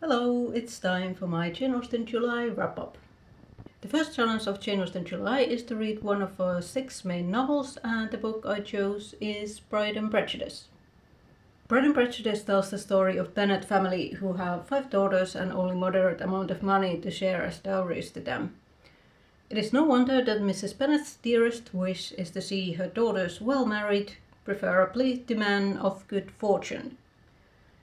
Hello, it's time for my Jane Austen July wrap-up. The first challenge of Jane Austen July is to read one of her 6 main novels, and the book I chose is Pride and Prejudice. Pride and Prejudice tells the story of Bennet family who have 5 daughters and only moderate amount of money to share as dowries to them. It is no wonder that Mrs. Bennet's dearest wish is to see her daughters well married, preferably to men of good fortune.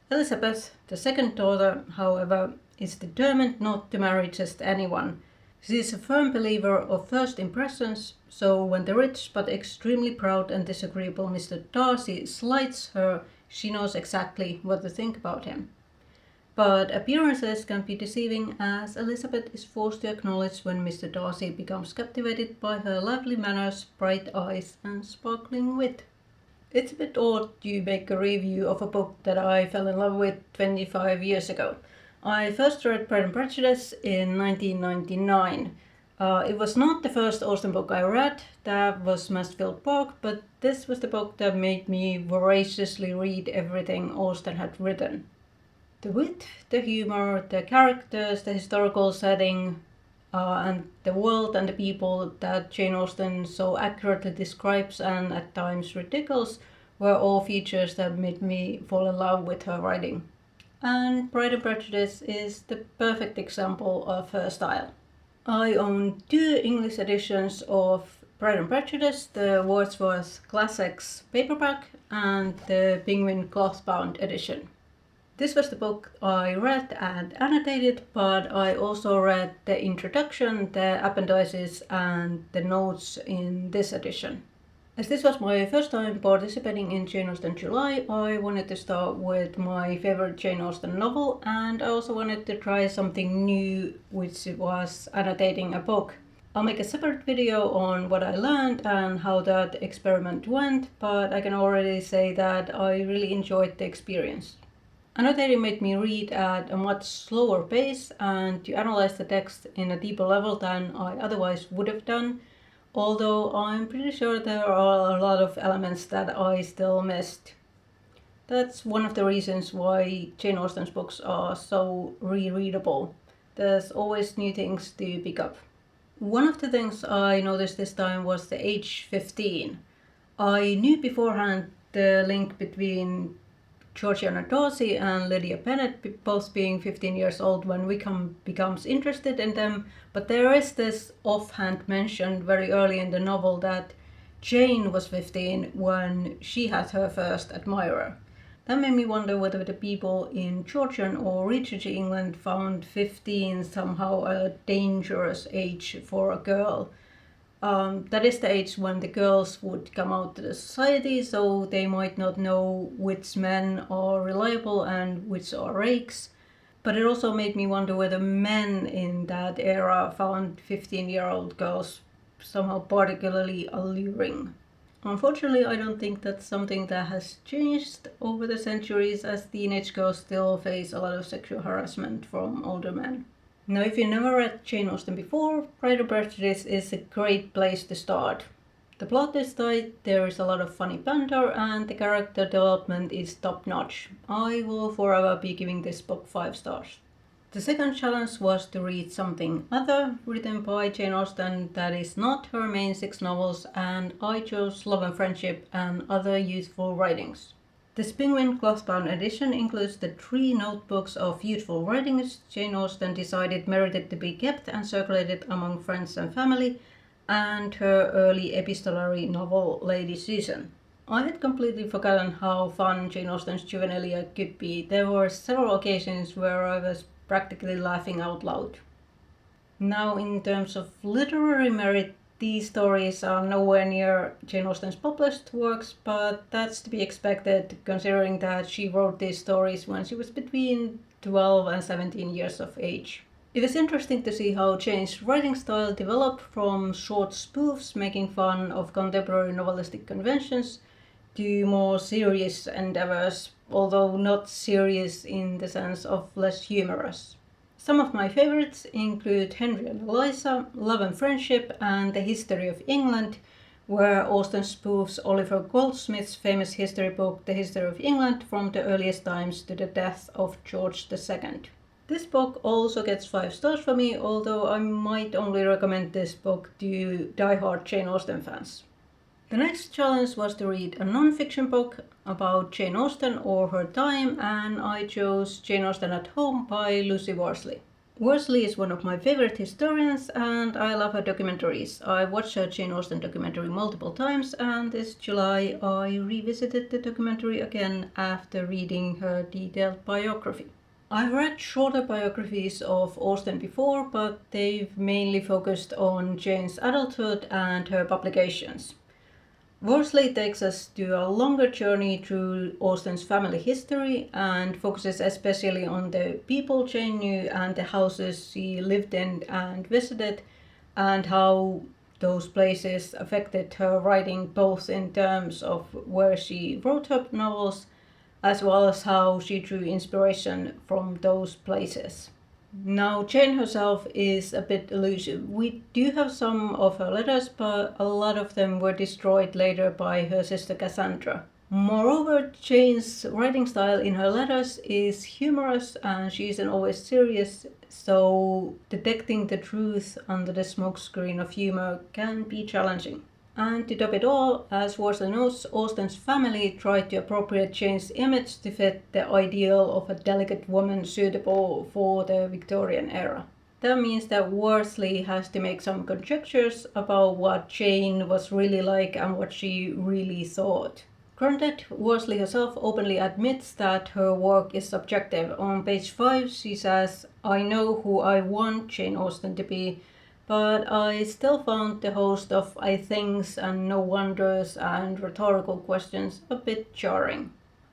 Elizabeth, the second daughter, however, is determined not to marry just anyone. She is a firm believer of first impressions, so when the rich but extremely proud and disagreeable Mr. Darcy slights her, she knows exactly what to think about him. But appearances can be deceiving, as Elizabeth is forced to acknowledge when Mr. Darcy becomes captivated by her lively manners, bright eyes and sparkling wit. It's a bit odd to make a review of a book that I fell in love with 25 years ago. I first read Pride and Prejudice in 1999. It was not the first Austen book I read, that was Mansfield Park, but this was the book that made me voraciously read everything Austen had written. The wit, the humor, the characters, the historical setting, and the world and the people that Jane Austen so accurately describes and at times ridicules were all features that made me fall in love with her writing. And Pride and Prejudice is the perfect example of her style. I own 2 English editions of Pride and Prejudice, the Wordsworth Classics paperback and the Penguin cloth-bound edition. This was the book I read and annotated, but I also read the introduction, the appendices and the notes in this edition. As this was my first time participating in Jane Austen July, I wanted to start with my favorite Jane Austen novel, and I also wanted to try something new, which was annotating a book. I'll make a separate video on what I learned and how that experiment went, but I can already say that I really enjoyed the experience. Annotating made me read at a much slower pace and to analyze the text in a deeper level than I otherwise would have done, although I'm pretty sure there are a lot of elements that I still missed. That's one of the reasons why Jane Austen's books are so rereadable. There's always new things to pick up. One of the things I noticed this time was the age 15. I knew beforehand the link between Georgiana Darcy and Lydia Bennet both being 15 years old when Wickham becomes interested in them, but there is this offhand mention very early in the novel that Jane was 15 when she had her first admirer. That made me wonder whether the people in Georgian or Regency England found 15 somehow a dangerous age for a girl. That is the age when the girls would come out to the society, so they might not know which men are reliable and which are rakes. But it also made me wonder whether men in that era found 15-year-old girls somehow particularly alluring. Unfortunately, I don't think that's something that has changed over the centuries, as teenage girls still face a lot of sexual harassment from older men. Now, if you never read Jane Austen before, Pride and Prejudice is a great place to start. The plot is tight, there is a lot of funny banter, and the character development is top-notch. I will forever be giving this book 5 stars. The second challenge was to read something other written by Jane Austen that is not her main 6 novels, and I chose Love and Friendship and Other Youthful Writings. This Penguin cloth-bound edition includes the 3 notebooks of youthful writings Jane Austen decided merited to be kept and circulated among friends and family, and her early epistolary novel Lady Susan. I had completely forgotten how fun Jane Austen's juvenilia could be. There were several occasions where I was practically laughing out loud. Now, in terms of literary merit, these stories are nowhere near Jane Austen's published works, but that's to be expected considering that she wrote these stories when she was between 12 and 17 years of age. It is interesting to see how Jane's writing style developed from short spoofs making fun of contemporary novelistic conventions to more serious endeavors, although not serious in the sense of less humorous. Some of my favorites include Henry and Eliza, Love and Friendship, and The History of England, where Austen spoofs Oliver Goldsmith's famous history book The History of England from the earliest times to the death of George II. This book also gets 5 stars for me, although I might only recommend this book to die-hard Jane Austen fans. The next challenge was to read a non-fiction book about Jane Austen or her time, and I chose Jane Austen at Home by Lucy Worsley. Worsley is one of my favorite historians and I love her documentaries. I watched her Jane Austen documentary multiple times, and this July I revisited the documentary again after reading her detailed biography. I've read shorter biographies of Austen before, but they've mainly focused on Jane's adulthood and her publications. Worsley takes us to a longer journey through Austen's family history and focuses especially on the people Jane knew and the houses she lived in and visited, and how those places affected her writing, both in terms of where she wrote her novels as well as how she drew inspiration from those places. Now, Jane herself is a bit elusive. We do have some of her letters, but a lot of them were destroyed later by her sister Cassandra. Moreover, Jane's writing style in her letters is humorous and she isn't always serious, so detecting the truth under the smokescreen of humor can be challenging. And to top it all, as Worsley notes, Austen's family tried to appropriate Jane's image to fit the ideal of a delicate woman suitable for the Victorian era. That means that Worsley has to make some conjectures about what Jane was really like and what she really thought. Granted, Worsley herself openly admits that her work is subjective. On page 5 she says, "I know who I want Jane Austen to be, but I still found the host of I thinks and no wonders and rhetorical questions a bit jarring."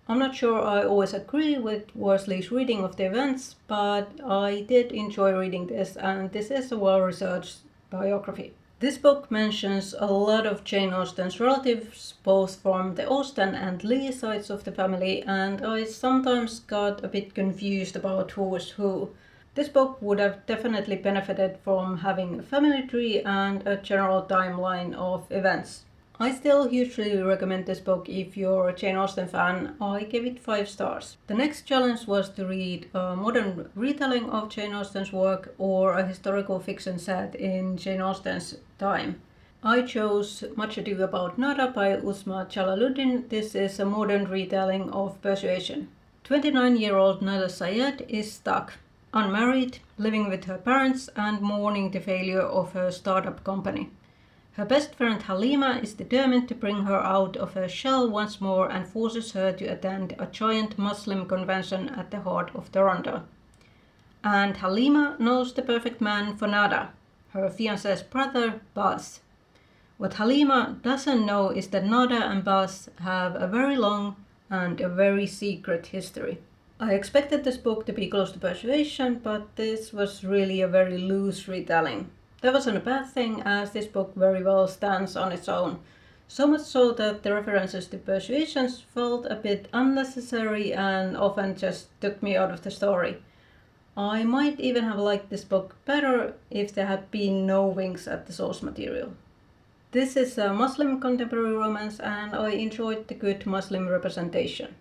I'm not sure I always agree with Worsley's reading of the events, but I did enjoy reading this, and this is a well-researched biography. This book mentions a lot of Jane Austen's relatives, both from the Austen and Lee sides of the family, and I sometimes got a bit confused about who was who. This book would have definitely benefited from having a family tree and a general timeline of events. I still hugely recommend this book if you're a Jane Austen fan. I gave it 5 stars. The next challenge was to read a modern retelling of Jane Austen's work or a historical fiction set in Jane Austen's time. I chose Much Ado About Nada by Uzma Jalaluddin. This is a modern retelling of Persuasion. 29-year-old Nada Sayed is stuck, unmarried, living with her parents and mourning the failure of her startup company. Her best friend Halima is determined to bring her out of her shell once more and forces her to attend a giant Muslim convention at the heart of Toronto. And Halima knows the perfect man for Nada, her fiancé's brother, Baz. What Halima doesn't know is that Nada and Baz have a very long and a very secret history. I expected this book to be close to Persuasion, but this was really a very loose retelling. That wasn't a bad thing, as this book very well stands on its own. So much so that the references to Persuasions felt a bit unnecessary and often just took me out of the story. I might even have liked this book better if there had been no winks at the source material. This is a Muslim contemporary romance and I enjoyed the good Muslim representation.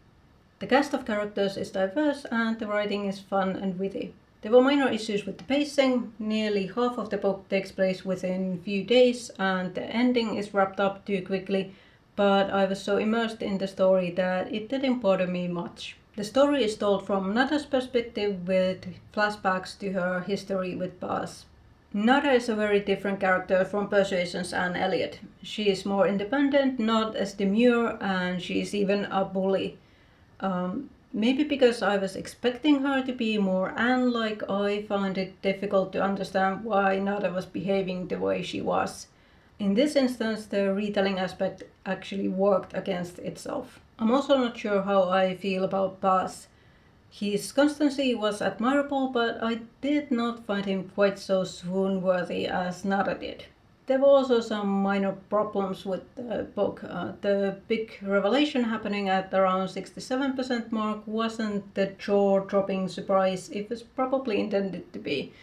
The cast of characters is diverse and the writing is fun and witty. There were minor issues with the pacing. Nearly half of the book takes place within few days and the ending is wrapped up too quickly, but I was so immersed in the story that it didn't bother me much. The story is told from Nada's perspective with flashbacks to her history with Baz. Nada is a very different character from Persuasion's Anne Elliot. She is more independent, not as demure, and she is even a bully. Maybe because I was expecting her to be more Anne-like, I found it difficult to understand why Nada was behaving the way she was. In this instance, the retelling aspect actually worked against itself. I'm also not sure how I feel about Baz. His constancy was admirable, but I did not find him quite so swoon-worthy as Nada did. There were also some minor problems with the book. The big revelation happening at around 67% mark wasn't the jaw-dropping surprise it was probably intended to be.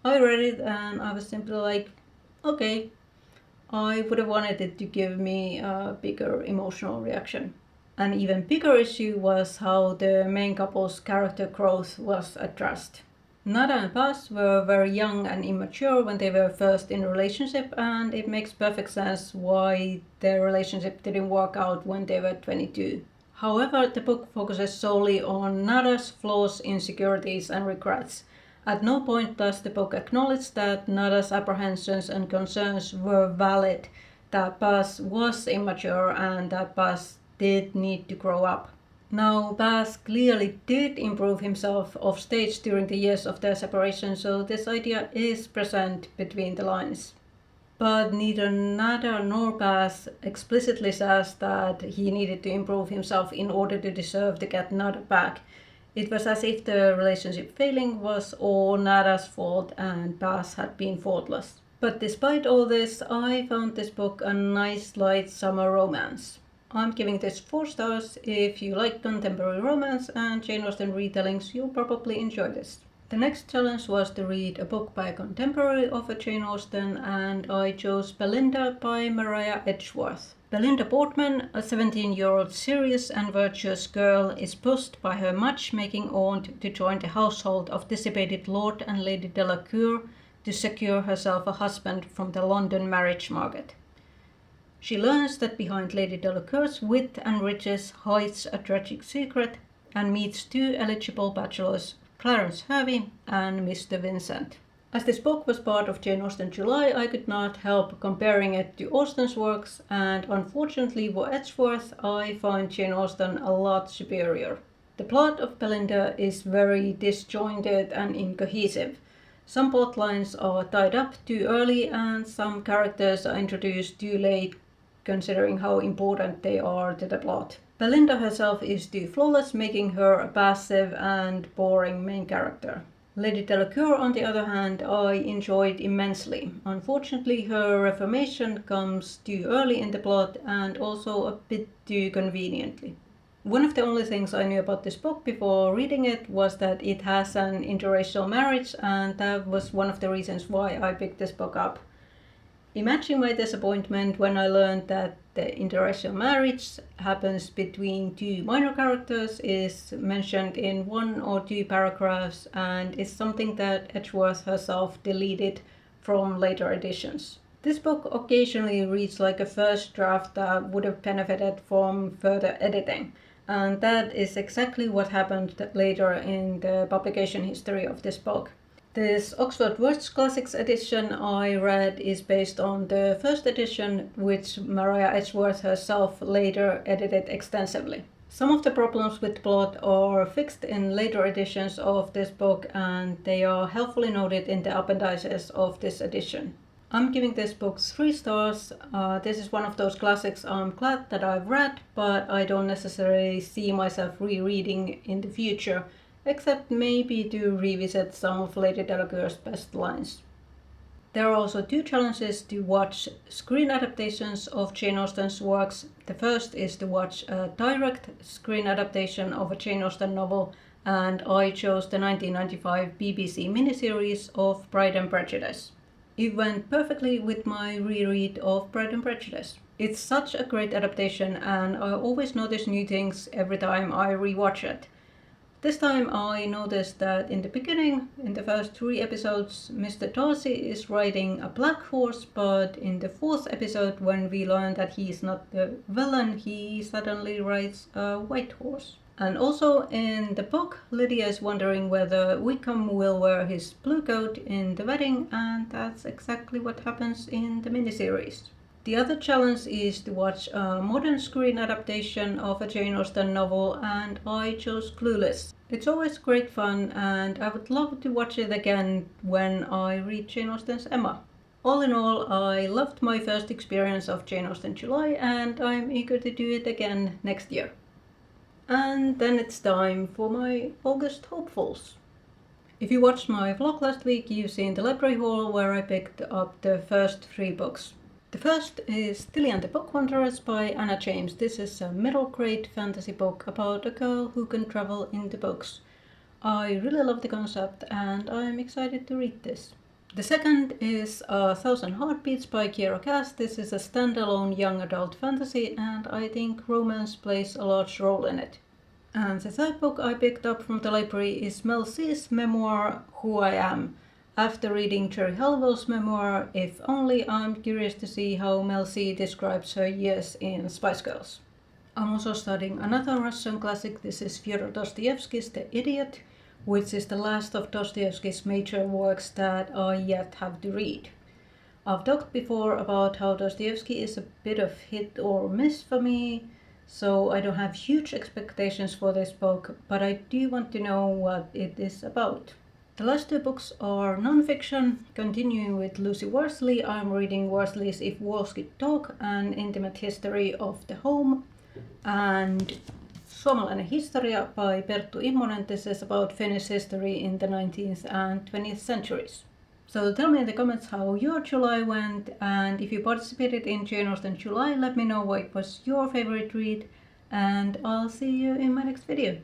I read it and I was simply like, okay. I would have wanted it to give me a bigger emotional reaction. An even bigger issue was how the main couple's character growth was addressed. Nada and Bas were very young and immature when they were first in a relationship, and it makes perfect sense why their relationship didn't work out when they were 22. However, the book focuses solely on Nada's flaws, insecurities, and regrets. At no point does the book acknowledge that Nada's apprehensions and concerns were valid, that Bas was immature, and that Bas did need to grow up. Now, Bas clearly did improve himself off stage during the years of their separation, so this idea is present between the lines. But neither Nada nor Bas explicitly says that he needed to improve himself in order to deserve to get Nada back. It was as if the relationship failing was all Nada's fault and Bas had been faultless. But despite all this, I found this book a nice light summer romance. I'm giving this 4 stars. If you like contemporary romance and Jane Austen retellings, you'll probably enjoy this. The next challenge was to read a book by a contemporary of Jane Austen, and I chose Belinda by Maria Edgeworth. Belinda Boardman, a 17-year-old serious and virtuous girl, is pushed by her matchmaking aunt to join the household of dissipated Lord and Lady Delacour to secure herself a husband from the London marriage market. She learns that behind Lady Delacour's wit and riches hides a tragic secret and meets 2 eligible bachelors, Clarence Hervey and Mr. Vincent. As this book was part of Jane Austen July, I could not help comparing it to Austen's works, and unfortunately for Edgeworth, I find Jane Austen a lot superior. The plot of Belinda is very disjointed and incohesive. Some plot lines are tied up too early and some characters are introduced too late, considering how important they are to the plot. Belinda herself is too flawless, making her a passive and boring main character. Lady Delacour, on the other hand, I enjoyed immensely. Unfortunately, her reformation comes too early in the plot and also a bit too conveniently. One of the only things I knew about this book before reading it was that it has an interracial marriage, and that was one of the reasons why I picked this book up. Imagine my disappointment when I learned that the interracial marriage happens between 2 minor characters, is mentioned in 1 or 2 paragraphs, and is something that Edgeworth herself deleted from later editions. This book occasionally reads like a first draft that would have benefited from further editing, and that is exactly what happened later in the publication history of this book. This Oxford Words Classics edition I read is based on the first edition, which Maria Edgeworth herself later edited extensively. Some of the problems with the plot are fixed in later editions of this book, and they are helpfully noted in the appendices of this edition. I'm giving this book 3 stars. This is one of those classics I'm glad that I've read, but I don't necessarily see myself rereading in the future, except maybe to revisit some of Lady Delacour's best lines. There are also 2 challenges to watch screen adaptations of Jane Austen's works. The first is to watch a direct screen adaptation of a Jane Austen novel, and I chose the 1995 BBC miniseries of Pride and Prejudice. It went perfectly with my reread of Pride and Prejudice. It's such a great adaptation, and I always notice new things every time I rewatch it. This time I noticed that in the beginning, in the first 3 episodes, Mr. Darcy is riding a black horse, but in the 4th episode, when we learn that he is not the villain, he suddenly rides a white horse. And also in the book, Lydia is wondering whether Wickham will wear his blue coat in the wedding, and that's exactly what happens in the miniseries. The other challenge is to watch a modern screen adaptation of a Jane Austen novel, and I chose Clueless. It's always great fun, and I would love to watch it again when I read Jane Austen's Emma. All in all, I loved my first experience of Jane Austen July, and I'm eager to do it again next year. And then it's time for my August hopefuls. If you watched my vlog last week, you've seen the library haul where I picked up the first 3 books. The first is Tilly and the Book Wanderers by Anna James. This is a middle grade fantasy book about a girl who can travel in the books. I really love the concept and I'm excited to read this. The second is A Thousand Heartbeats by Kiera Cass. This is a standalone young adult fantasy and I think romance plays a large role in it. And the third book I picked up from the library is Mel C's memoir, Who I Am. After reading Jerry Halliwell's memoir, If Only, I'm curious to see how Mel C describes her years in Spice Girls. I'm also studying another Russian classic. This is Fyodor Dostoevsky's The Idiot, which is the last of Dostoevsky's major works that I yet have to read. I've talked before about how Dostoevsky is a bit of hit or miss for me, so I don't have huge expectations for this book, but I do want to know what it is about. The last two books are non-fiction. Continuing with Lucy Worsley, I'm reading Worsley's If Walls Could Talk, An Intimate History of the Home, and Suomalainen Historia by Perttu Immonen. This is about Finnish history in the 19th and 20th centuries. So tell me in the comments how your July went, and if you participated in Jane Austen July, let me know what was your favorite read, and I'll see you in my next video.